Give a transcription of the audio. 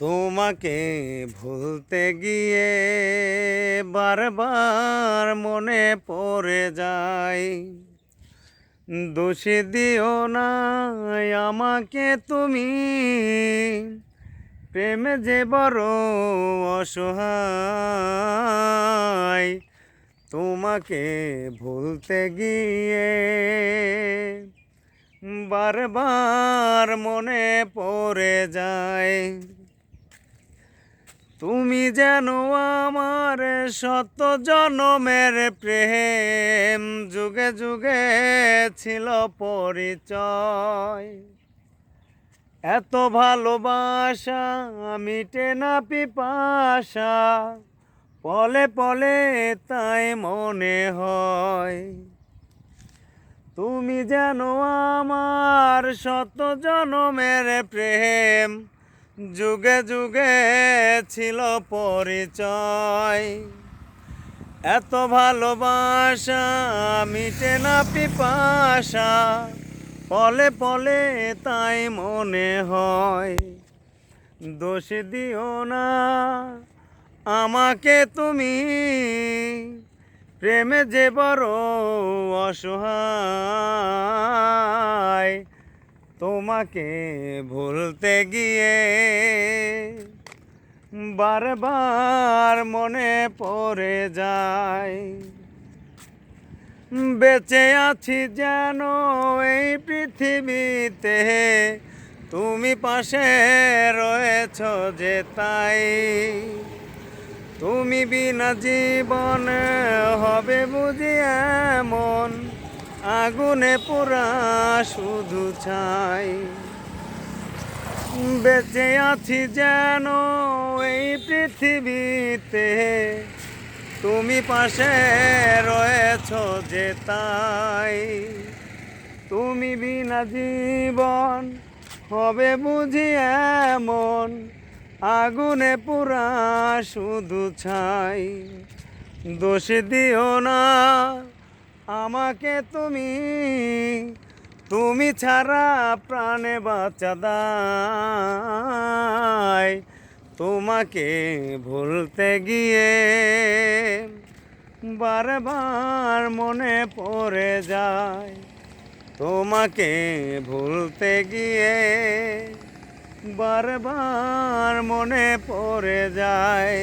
তোমাকে ভুলতে গিয়ে বারবার মনে পড়ে যায়। দোষী দিও না আমাকে তুমি, প্রেমে যে বড় অসহায়। তোমাকে ভুলতে গিয়ে বারবার মনে পড়ে যায়। তুমি যেন আমার শত জনমের প্রেম, যুগে যুগে ছিল পরিচয়। এত ভালোবাসা মিটে না পিপাসা, পলে পলে তাই মনে হয়। তুমি যেন আমার শত জনমের প্রেম, যুগে যুগে ছিল পরিচয়। এত ভালোবাসা মিটে না পিপাসা, পলে পলে তাই মনে হয়। দোষ দিও না আমাকে তুমি, প্রেমে যে বড় অসহায়। তোমাকে ভুলতে গিয়ে বারবার মনে পড়ে যায়। বেঁচে আছি যেন এই পৃথিবীতে, তুমি পাশে রয়েছ যে তাই। তুমি বিনা জীবন হবে বুঝি এমন, আগুনে পোড়া শুধু ছাই। বেঁচে আছি যেন এই পৃথিবীতে, তুমি পাশে রয়েছ যে তাই। তুমি বিনা জীবন হবে বুঝি এমন, আগুনে পোড়া শুধু ছাই। দোষ দিও না আমাকে তুমি, তুমি ছাড়া প্রাণে বাঁচা দায়। তোমাকে ভুলতে গিয়ে বারবার মনে পড়ে যায়। তোমাকে ভুলতে গিয়ে বারবার মনে পড়ে যায়।